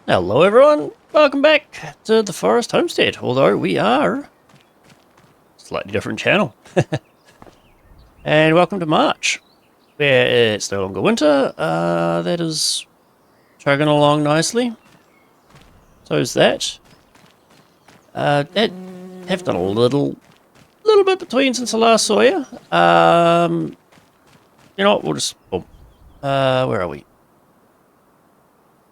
Hello everyone, welcome back to the Forest Homestead, although we are a slightly different channel. And welcome to March, where it's no longer winter, that is chugging along nicely. So is that. That have done a little bit between since I last saw you. You know what, we'll just, boom. Where are we?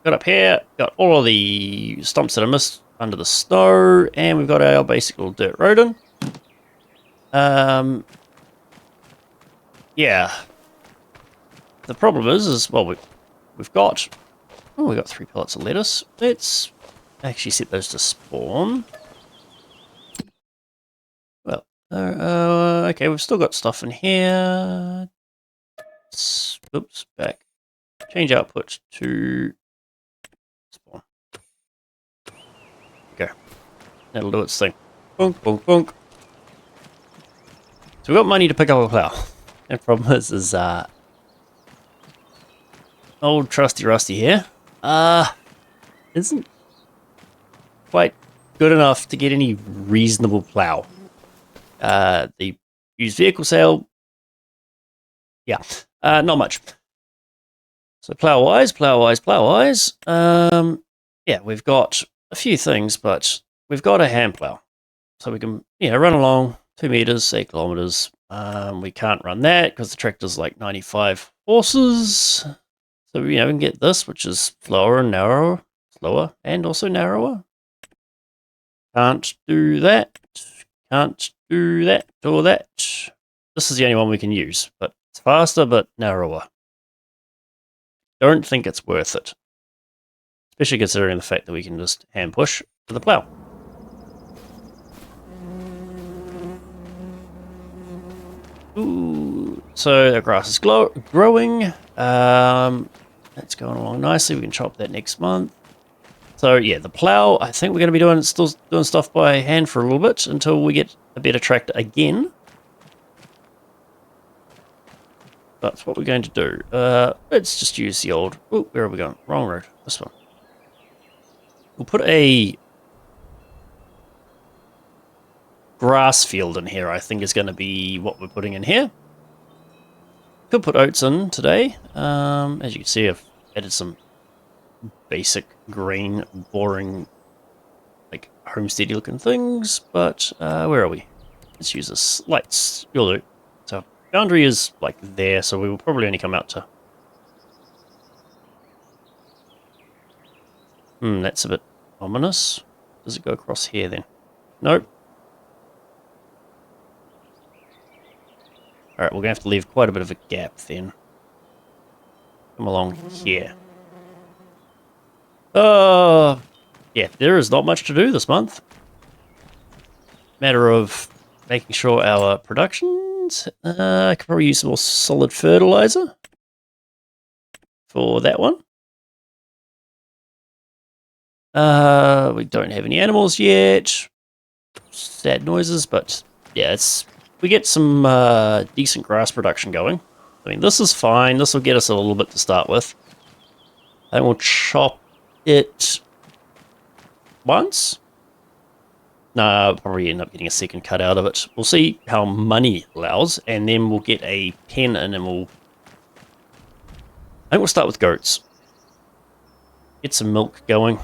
Got up here, got all of the stumps that I missed under the snow, and we've got our basic little dirt road in. Yeah. The problem is well, we've got 3 pellets of lettuce. Let's actually set those to spawn. Well, okay, we've still got stuff in here. Oops, back. Change output to spawn. Okay, that'll do its thing. Bonk, bonk, bonk. So we've got money to pick up a plow. The problem is old trusty Rusty here, isn't quite good enough to get any reasonable plow. The used vehicle sale, yeah, not much. So plow-wise, yeah, we've got a few things, but we've got a hand plow. So we can, run along 2 meters, 8 kilometers. We can't run that because the tractor's like 95 horses. So, we can get this, which is slower and narrower, slower and also narrower. Can't do that. Can't do that or that. This is the only one we can use, but it's faster but narrower. Don't think it's worth it. Especially considering the fact that we can just hand push to the plow. Ooh, so the grass is growing. That's going along nicely. We can chop that next month. So yeah, the plow, I think we're going to be still doing stuff by hand for a little bit until we get a better tractor again. That's what we're going to do. Let's just use the old... Oh, where are we going? Wrong road. This one. We'll put a grass field in here, I think is going to be what we're putting in here. Could put oats in today. As you can see, I've added some basic green, boring, like homesteady looking things, but where are we? Let's use this lights. You'll do. So boundary is like there, so we will probably only come out to... that's a bit ominous. Does it go across here then? Nope. Alright, we're going to have to leave quite a bit of a gap then. Come along here. Yeah, there is not much to do this month. Matter of making sure our productions... I could probably use some more solid fertilizer for that one. We don't have any animals yet. Sad noises, but yeah, we get some decent grass production going. I mean, this is fine. This will get us a little bit to start with. I think we'll chop it once. No, I'll probably end up getting a second cut out of it. We'll see how money allows, and then we'll get a pen in and I think we'll start with goats. Get some milk going.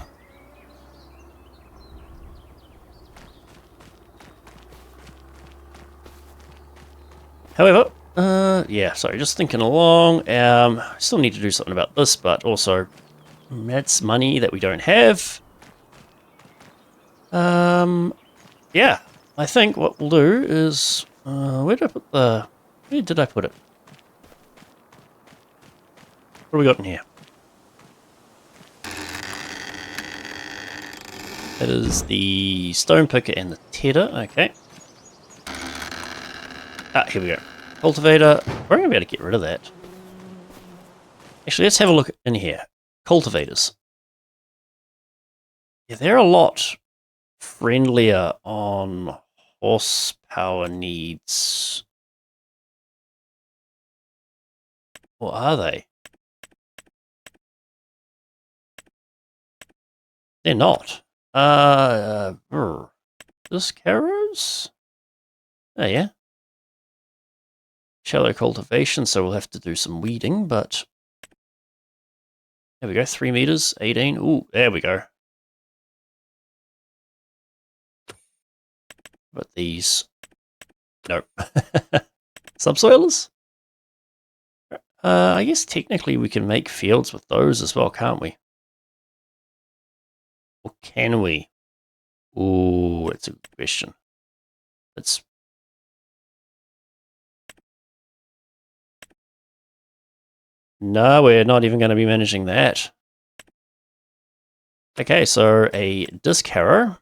However, yeah, sorry, just thinking along. I still need to do something about this, but also that's money that we don't have. Yeah, I think what we'll do is, where did I put it? What do we got in here? That is the stone picker and the tedder, okay. Here we go. Cultivator, we're going to be able to get rid of that. Actually, let's have a look in here. Cultivators. Yeah, they're a lot friendlier on horsepower needs. Or are they? They're not. This carrots? Oh, yeah. Shallow cultivation, so we'll have to do some weeding, but there we go, 3 meters, 18. Ooh, there we go. But these, nope. Subsoilers? I guess technically we can make fields with those as well, can't we? Or can we? Ooh, that's a good question. It's no, we're not even going to be managing that. Okay, so a disc harrow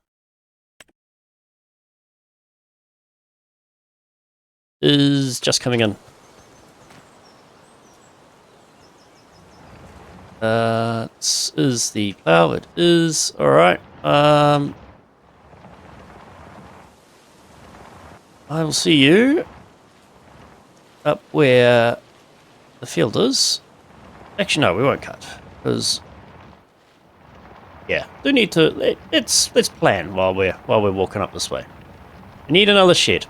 is just coming in. Is the plow? It is. Alright. I will see you up where the field is. Actually, no, we won't cut. Because, yeah, do need to... Let's plan while we're walking up this way. We need another shed.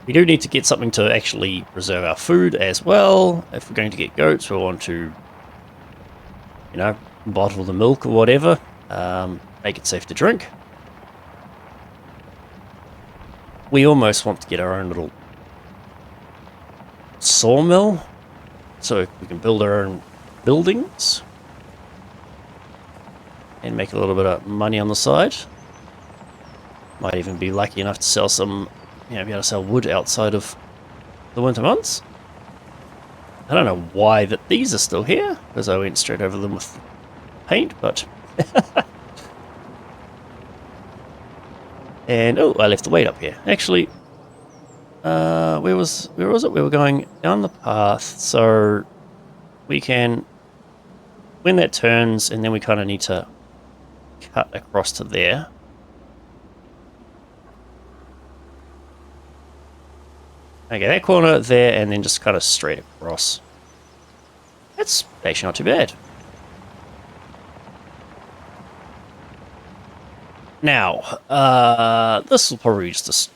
We do need to get something to actually preserve our food as well. If we're going to get goats, we'll want to, you know, bottle the milk or whatever. Make it safe to drink. We almost want to get our own little sawmill so we can build our own buildings and make a little bit of money on the side. Might even be lucky enough to sell some, you know, be able to sell wood outside of the winter months. I don't know why that these are still here, because I went straight over them with paint, but... And, oh, I left the weight up here. Actually, where was it? We were going down the path, so we can... When that turns, and then we kind of need to cut across to there. Okay, that corner there, and then just kind of straight across. That's actually not too bad. Now, this will probably just...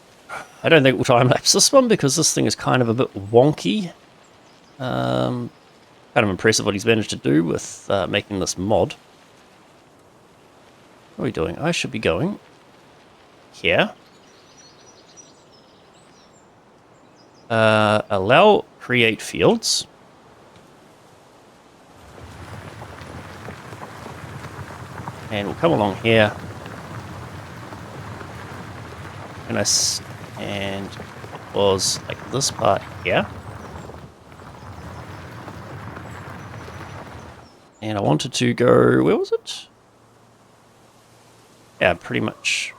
I don't think we'll time-lapse this one, because this thing is kind of a bit wonky. Kind of impressive what he's managed to do with making this mod. What are we doing? I should be going here. Allow create fields. And we'll come along here. And it was like this part here. And I wanted to go, where was it? Yeah, pretty much,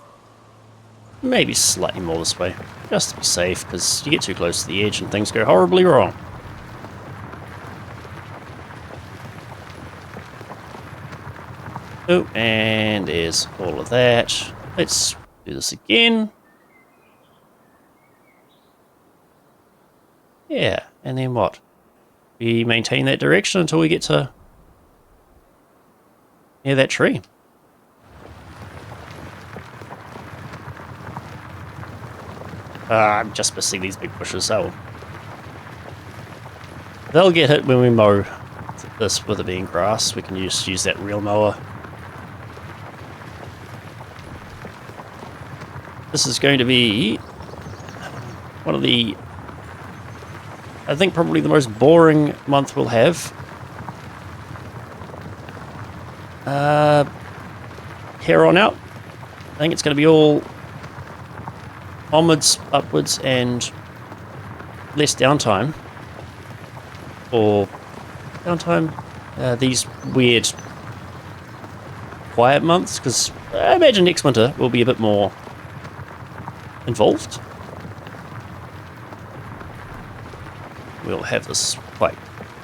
maybe slightly more this way, just to be safe, because you get too close to the edge and things go horribly wrong. Oh, and there's all of that. Let's do this again. Yeah, and then what? We maintain that direction until we get to near that tree. I'm just missing these big bushes, so they'll get hit when we mow this with it being grass. We can use that reel mower. This is going to be one of the, I think probably the most boring month we'll have. Here on out, I think it's going to be all onwards, upwards, and less downtime. Or downtime, these weird quiet months, because I imagine next winter will be a bit more involved. We'll have this quite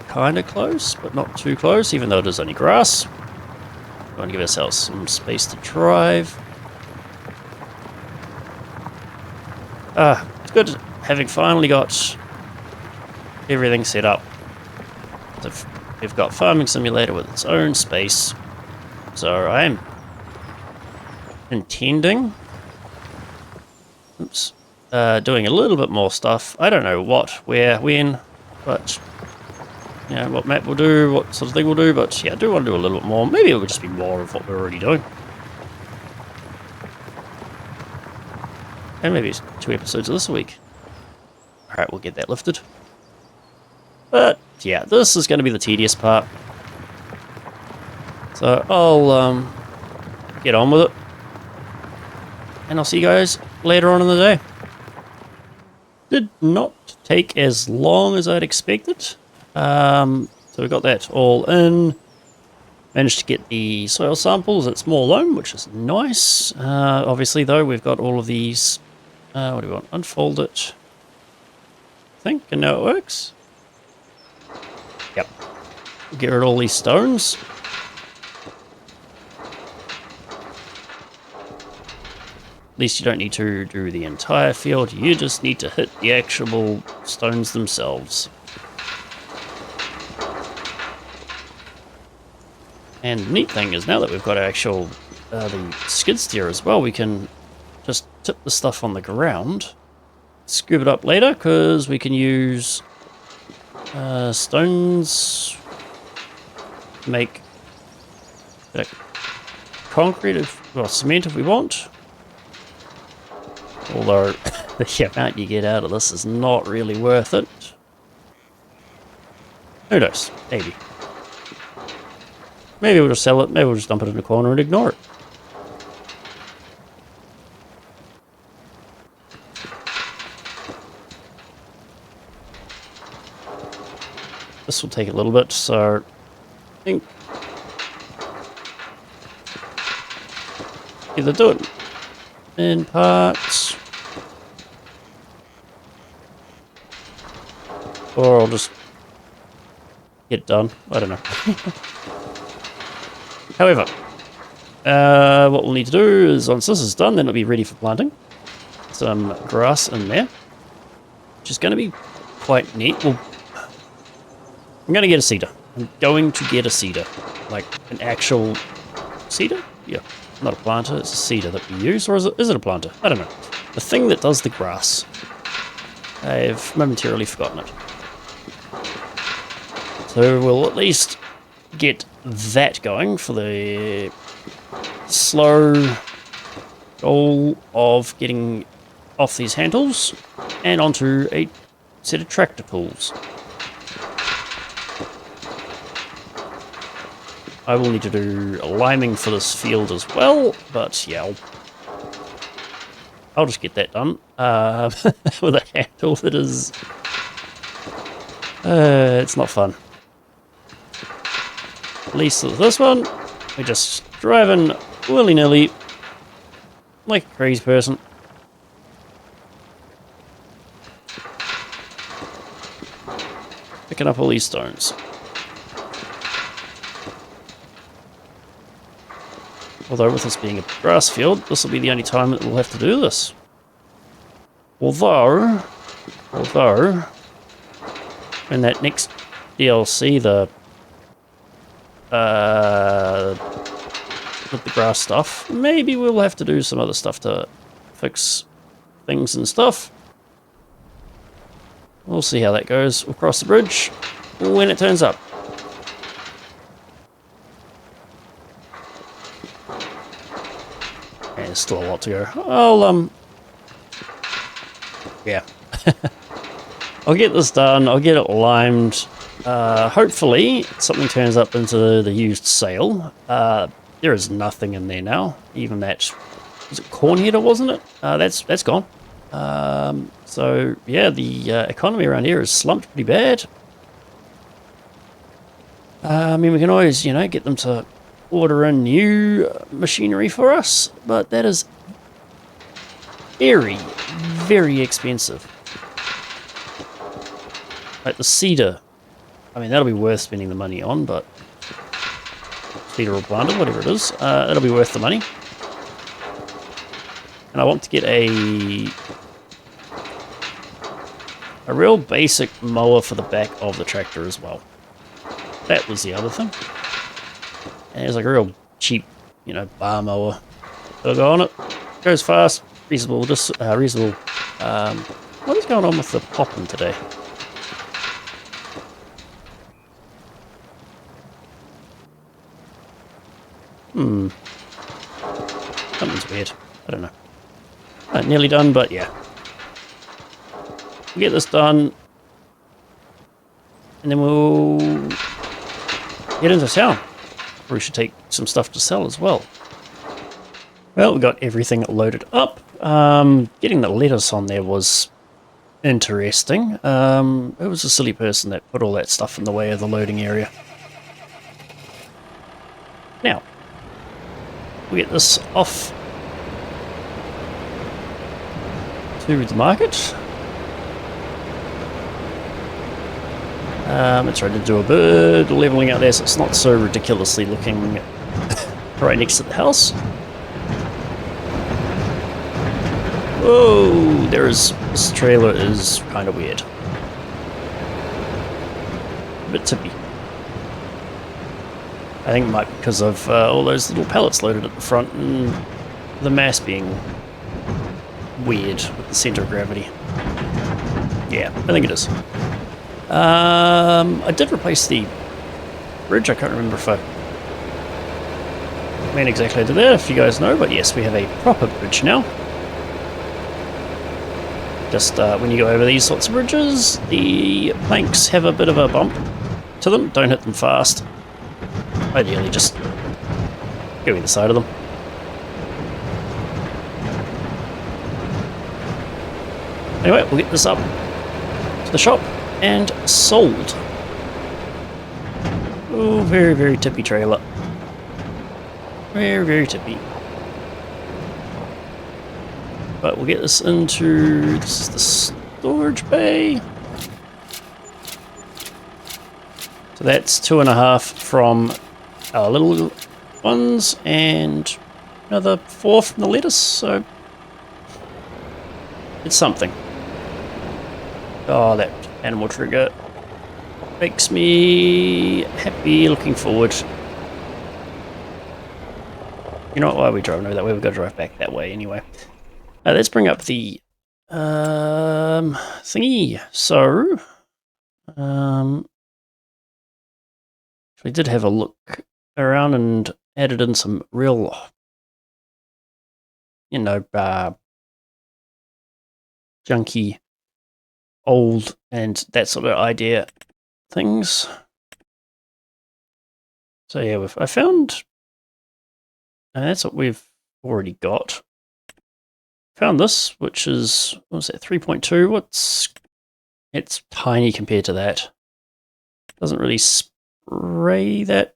kind of close, but not too close, even though it is only grass. We want to give ourselves some space to drive. It's good having finally got everything set up. So we've got Farming Simulator with its own space So I am intending, doing a little bit more stuff. I don't know what, where, when, but you know, what map will do, what sort of thing will do, but yeah, I do want to do a little bit more. Maybe it will just be more of what we're already doing. And maybe it's 2 episodes this week. Alright, we'll get that lifted. But yeah, this is going to be the tedious part. So I'll get on with it. And I'll see you guys later on in the day. Did not take as long as I'd expected. So we got that all in. Managed to get the soil samples at small loam, which is nice. Obviously, though, we've got all of these. What do we want? Unfold it. I think, and now it works. Yep. Get rid of all these stones. At least you don't need to do the entire field. You just need to hit the actual stones themselves. And the neat thing is, now that we've got our actual the skid steer as well, we can just tip the stuff on the ground, scoop it up later, because we can use stones to make concrete, well, cement if we want. Although the amount you get out of this is not really worth it. Who knows? Maybe. Maybe we'll just sell it, maybe we'll just dump it in the corner and ignore it. This will take a little bit, so I think either do it in parts, or I'll just get it done. I don't know. However, what we'll need to do is, once this is done, then it'll be ready for planting. Some grass in there, which is going to be quite neat. I'm going to get a cedar. I'm going to get a cedar. Like an actual cedar? Yeah. Not a planter, it's a cedar that we use. Or is it a planter? I don't know. The thing that does the grass. I've momentarily forgotten it. So we'll at least get that going for the slow goal of getting off these handles and onto a set of tractor pulls. I will need to do liming for this field as well, but yeah, I'll just get that done with a handle that is it's not fun. At least with this one, we're just driving willy-nilly like a crazy person. Picking up all these stones. Although with this being a grass field, this will be the only time that we'll have to do this. Although in that next DLC, with the grass stuff, maybe we'll have to do some other stuff to fix things and stuff. We'll see how that goes. We'll cross the bridge when it turns up. And there's still a lot to go. Yeah. I'll get this done. I'll get it limed. Hopefully something turns up into the used sale. There is nothing in there now. Even that, was it corn header, wasn't it? That's gone. So yeah, the economy around here is slumped pretty bad. I mean, we can always, you know, get them to order in new machinery for us, but that is very, very expensive. Like the cedar, I mean, that'll be worth spending the money on, but cedar or planter, whatever it is, it'll be worth the money. And I want to get a real basic mower for the back of the tractor as well. That was the other thing. And there's like a real cheap, bar mower. It'll go on it. Goes fast. Reasonable. Reasonable. What is going on with the popping today? Something's weird. I don't know. Nearly done, but yeah. We'll get this done. And then we'll get into town. We should take some stuff to sell as well. Well, we got everything loaded up. Getting the lettuce on there was interesting. It was a silly person that put all that stuff in the way of the loading area. Now, we get this off to the market. It's ready to do a bit leveling out there, so it's not so ridiculously looking right next to the house. Whoa, this trailer is kind of weird. A bit tippy. I think it might be because of all those little pallets loaded at the front and the mass being weird with the center of gravity. Yeah, I think it is. I did replace the bridge. I can't remember if I mean exactly to that, if you guys know, but yes, we have a proper bridge now. Just when you go over these sorts of bridges, the planks have a bit of a bump to them. Don't hit them fast. Ideally, just go either side of them. Anyway, we'll get this up to the shop and sold. Oh, very, very tippy trailer. Very, very tippy. But we'll get this into, this is the storage bay. So that's 2.5 from our little ones and another 4 from the lettuce, so it's something. Oh, that animal trigger makes me happy looking forward. You know what, why are we driving over that way? We've got to drive back that way anyway. Let's bring up the thingy. So, we did have a look around and added in some real, junky, old, and that sort of idea things. So yeah, I found, and that's what we've already got. Found this, which is, what was that, 3.2? It's tiny compared to that. Doesn't really spray that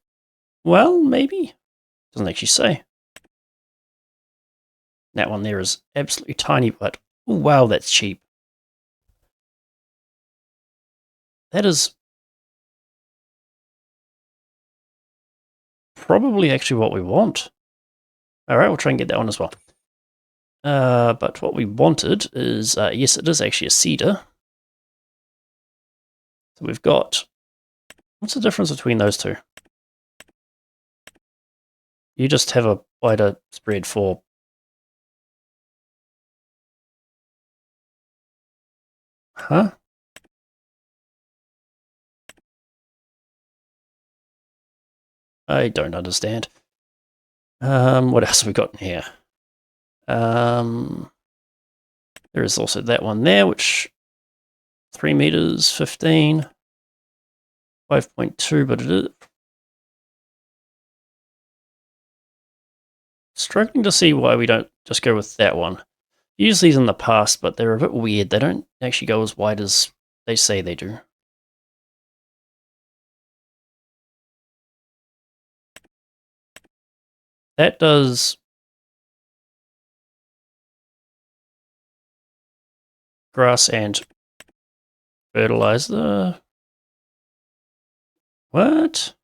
well, maybe? Doesn't actually say. That one there is absolutely tiny, but oh wow, that's cheap. That is probably actually what we want. Alright, we'll try and get that one as well. But what we wanted is, yes, it is actually a cedar. So we've got, what's the difference between those two? You just have a wider spread for, huh? I don't understand. What else have we got in here? There is also that one there, which 3 meters, 15, 5.2, but it is struggling to see why we don't just go with that one. Used these in the past, but they're a bit weird. They don't actually go as wide as they say they do. That does grass and fertilizer. What?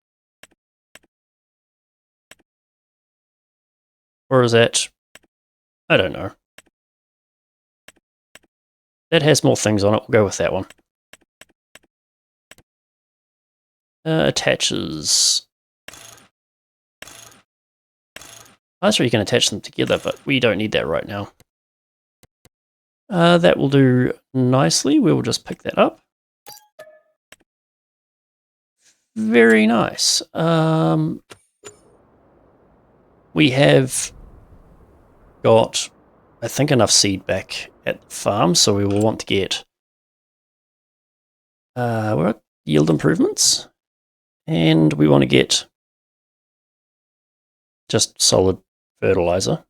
Or is that, I don't know. That has more things on it. We'll go with that one. Attaches That's where you can attach them together, but we don't need that right now. That will do nicely. We will just pick that up. Very nice. We have got, I think, enough seed back at the farm, so we will want to get yield improvements, and we want to get just solid fertilizer.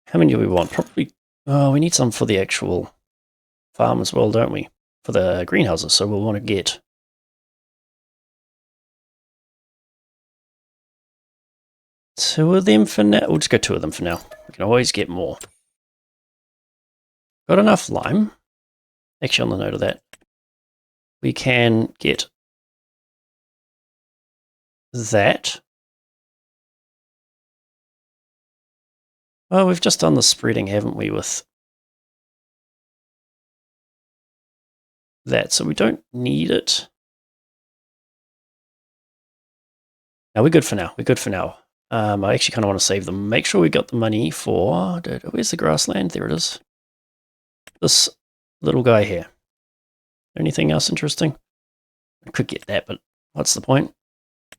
How many do we want? Probably, we need some for the actual farm as well, don't we? For the greenhouses, so we'll want to get 2 of them for now. We'll just go 2 of them for now. We can always get more. Got enough lime. Actually, on the note of that, we can get that. Well, we've just done the spreading, haven't we, with that, so we don't need it. No, we're good for now. We're good for now. I actually kind of want to save them. Make sure we got the money for... Where's the grassland? There it is. This little guy here. Anything else interesting? I could get that, but what's the point?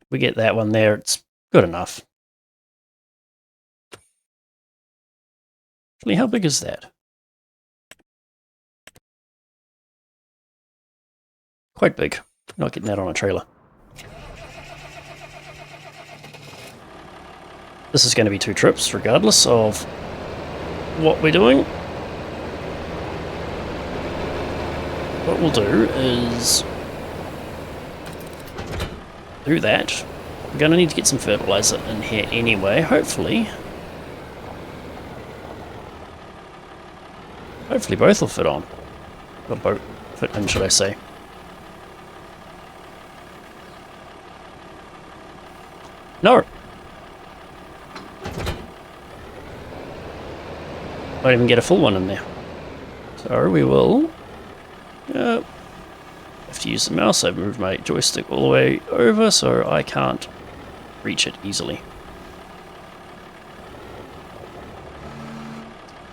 We get that one there. It's good enough. Actually, how big is that? Quite big. Not getting that on a trailer. This is going to be 2 trips, regardless of what we're doing. What we'll do is do that. We're going to need to get some fertilizer in here anyway, hopefully. Hopefully both will fit on. Or both fit in, should I say. No! Don't even get a full one in there. So we will have to use the mouse. I've moved my joystick all the way over so I can't reach it easily.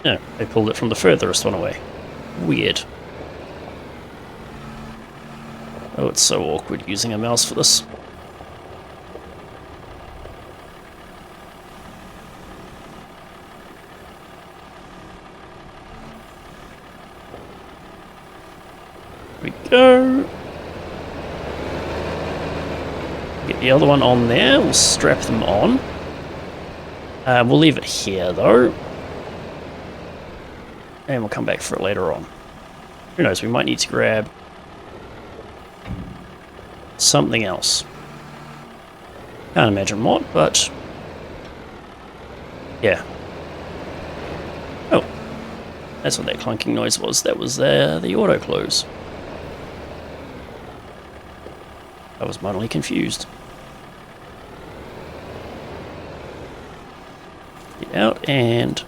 No, they pulled it from the furthest one away. Weird. Oh, it's so awkward using a mouse for this. We go. Get the other one on there. We'll strap them on. We'll leave it here though. And we'll come back for it later on. Who knows, we might need to grab something else. Can't imagine what, but yeah. Oh, that's what that clunking noise was. That was the auto close. I was mightily confused. Get out and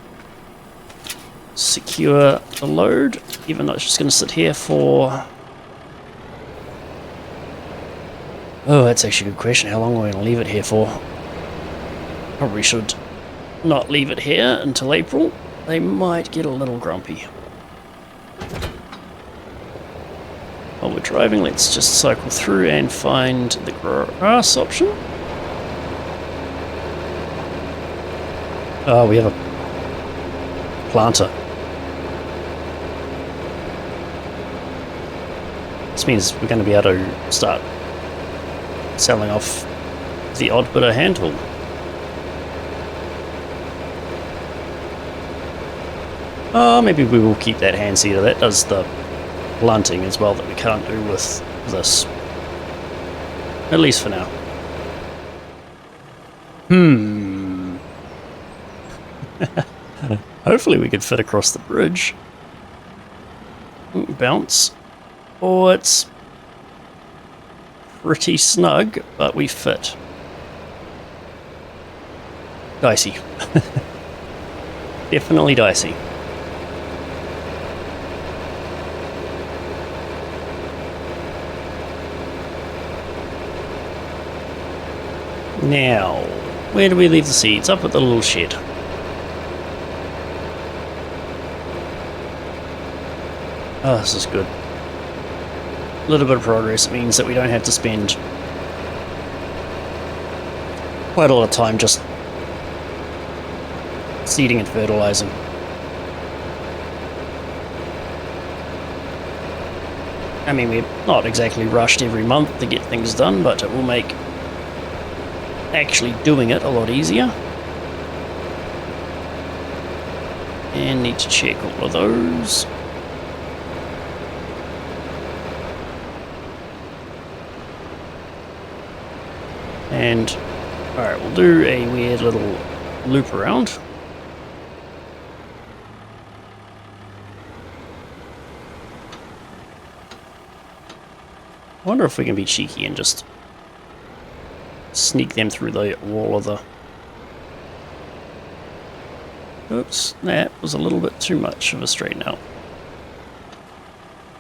secure the load, even though it's just going to sit here for... Oh, that's actually a good question. How long are we going to leave it here for? Probably should not leave it here until April. They might get a little grumpy. While we're driving, let's just cycle through and find the grass option. Oh, we have a planter. This means we're going to be able to start selling off the odd bit of hand tool. Oh, maybe we will keep that hand seeder. That does the blunting as well that we can't do with this. At least for now. Hopefully we could fit across the bridge. Bounce. Oh, it's pretty snug, but we fit. Dicey. Definitely dicey. Now, where do we leave the seeds? Up at the little shed. Oh, this is good. A little bit of progress means that we don't have to spend quite a lot of time just seeding and fertilizing. I mean, we're not exactly rushed every month to get things done, but it will make actually doing it a lot easier. And need to check all of those. And, alright, we'll do a weird little loop around. I wonder if we can be cheeky and just sneak them through the wall of the... Oops, that was a little bit too much of a straighten out.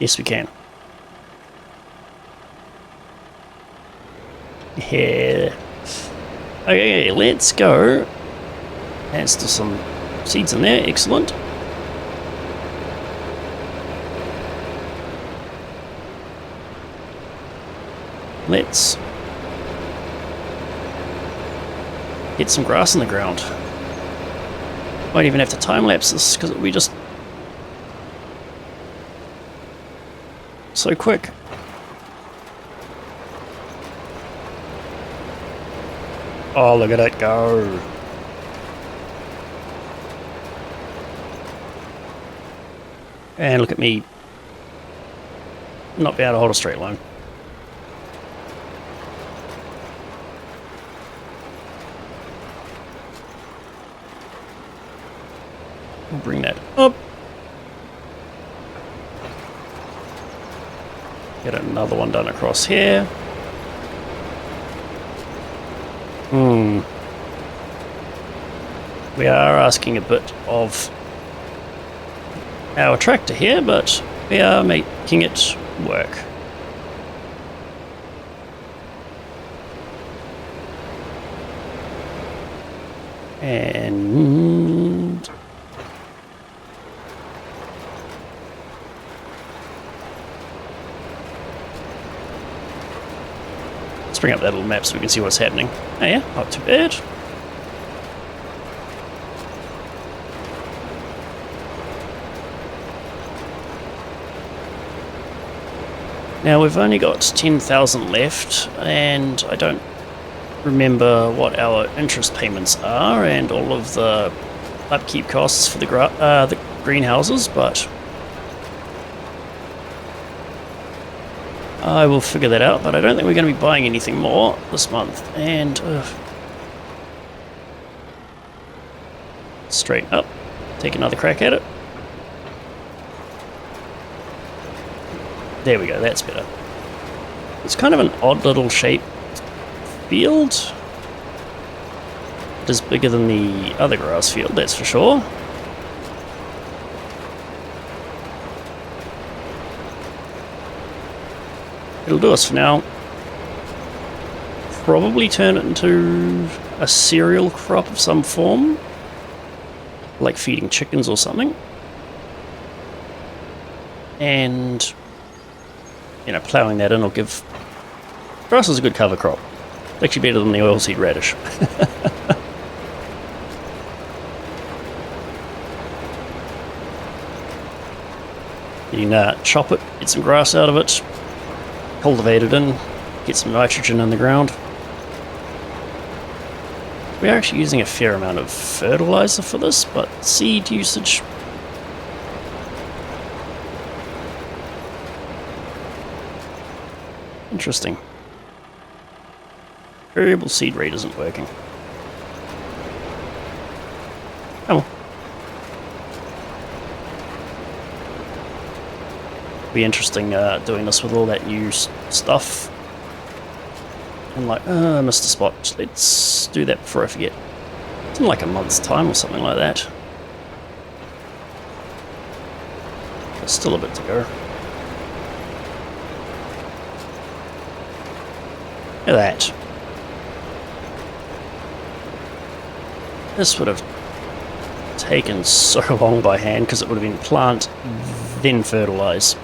Yes, we can. Yeah. Okay, let's go. There's still some seeds in there, excellent. Let's get some grass in the ground. Won't even have to time-lapse this because it'll be just so quick. Oh, look at it go. And look at me not be able to hold a straight line. We'll bring that up. Get another one done across here. We are asking a bit of our tractor here, but we are making it work. And let's bring up that little map so we can see what's happening. Oh yeah, not too bad. Now we've only got 10,000 left, and I don't remember what our interest payments are and all of the upkeep costs for the greenhouses, but I will figure that out. But I don't think we're going to be buying anything more this month. And straighten up, take another crack at it. There we go, that's better. It's kind of an odd little shaped field. It is bigger than the other grass field, that's for sure. It'll do us for now. Probably turn it into a cereal crop of some form, like feeding chickens or something. And you know, ploughing that in will give... Grass is a good cover crop. It's actually better than the oilseed radish. You can chop it, get some grass out of it, cultivate it in, get some nitrogen in the ground. We are actually using a fair amount of fertilizer for this, but seed usage... Interesting. Variable seed rate isn't working. Oh well. Be interesting doing this with all that new stuff. I'm like, I missed a spot. Let's do that before I forget. It's in like a month's time or something like that. There's still a bit to go. Look at that. This would have taken so long by hand because it would have been plant, then fertilize.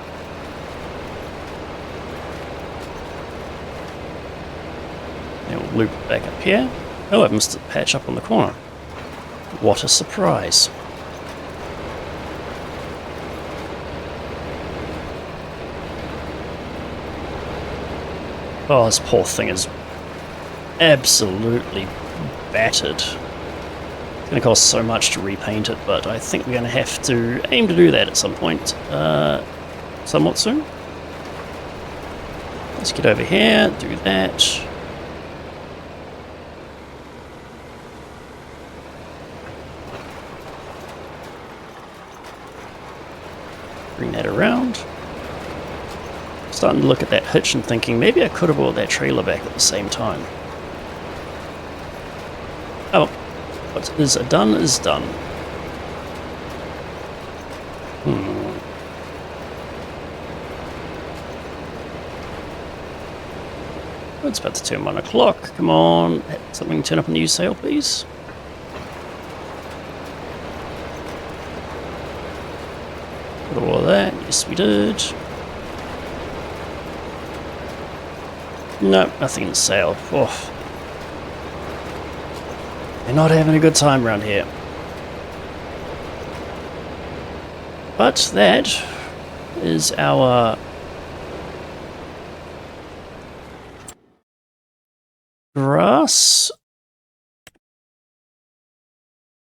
And we'll loop it back up here. Oh, I've missed a patch up on the corner. What a surprise. Oh, this poor thing is absolutely battered. It's going to cost so much to repaint it, but I think we're going to have to aim to do that at some point, somewhat soon. Let's get over here, do that. Bring that around. Starting to look at that hitch and thinking maybe I could have brought that trailer back at the same time. Oh, what is done is done. It's about to turn 1 o'clock. Come on, something turn up a new sale, please. Got all of that. Yes, we did. Nope, nothing in sale. Oh. They're not having a good time around here. But that is our grass.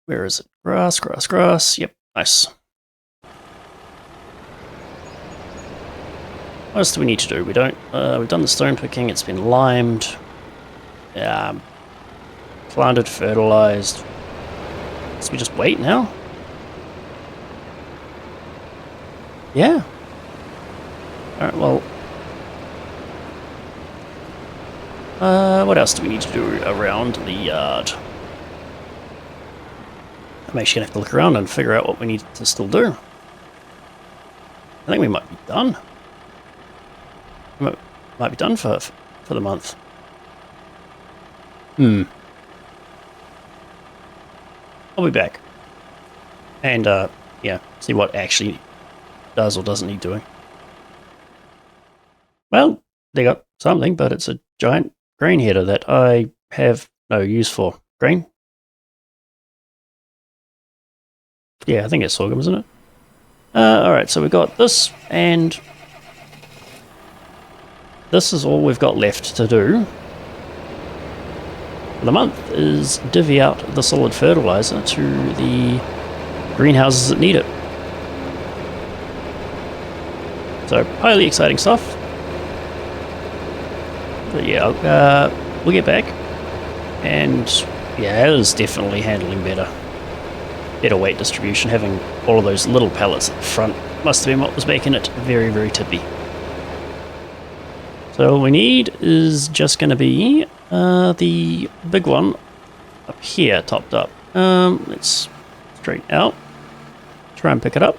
Where is it? Grass, grass, grass. Yep, nice. What else do we need to do? We don't. We've done the stone picking. It's been limed, planted, fertilized. So we just wait now. Yeah. All right. Well, what else do we need to do around the yard? I'm actually gonna have to look around and figure out what we need to still do. I think we might be done. Might be done for the month. I'll be back. And, yeah, see what actually does or doesn't need doing. Well, they got something, but it's a giant grain header that I have no use for. Grain? Yeah, I think it's sorghum, isn't it? Alright, so we've got this, and this is all we've got left to do. The month is divvy out the solid fertilizer to the greenhouses that need it. So, highly exciting stuff. But yeah, we'll get back. And yeah, it is definitely handling better. Better weight distribution. Having all of those little pallets at the front must have been what was making it very, very tippy. So all we need is just going to be the big one up here, topped up. Let's straighten out. Try and pick it up.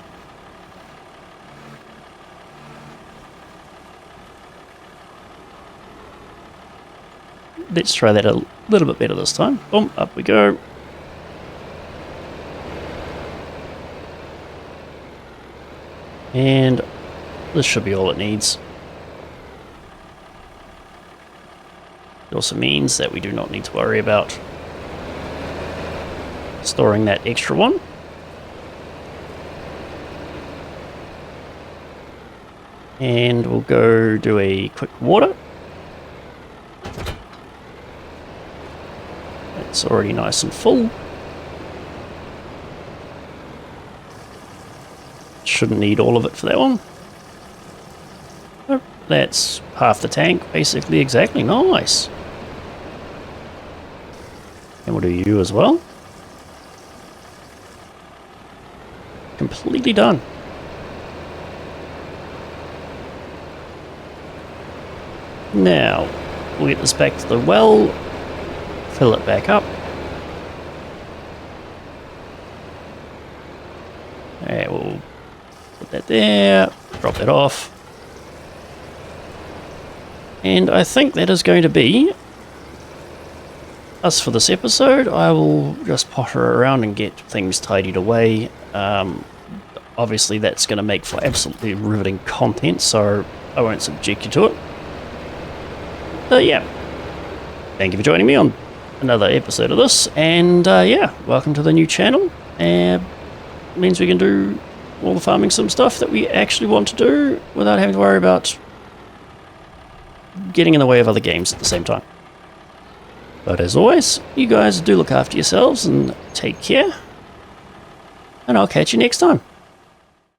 Let's try that a little bit better this time. Boom, up we go. And this should be all it needs. It also means that we do not need to worry about storing that extra one. And we'll go do a quick water. It's already nice and full. Shouldn't need all of it for that one. Oh, that's half the tank, basically, exactly. Nice. And we'll do you as well. Completely done. Now, we'll get this back to the well, fill it back up. Okay, we'll put that there, drop that off. And I think that is going to be us for this episode. I will just potter around and get things tidied away. Obviously, that's going to make for absolutely riveting content, so I won't subject you to it. But yeah, thank you for joining me on another episode of this, and yeah, welcome to the new channel. It means we can do all the farming sim stuff that we actually want to do without having to worry about getting in the way of other games at the same time. But as always, you guys do look after yourselves and take care, and I'll catch you next time.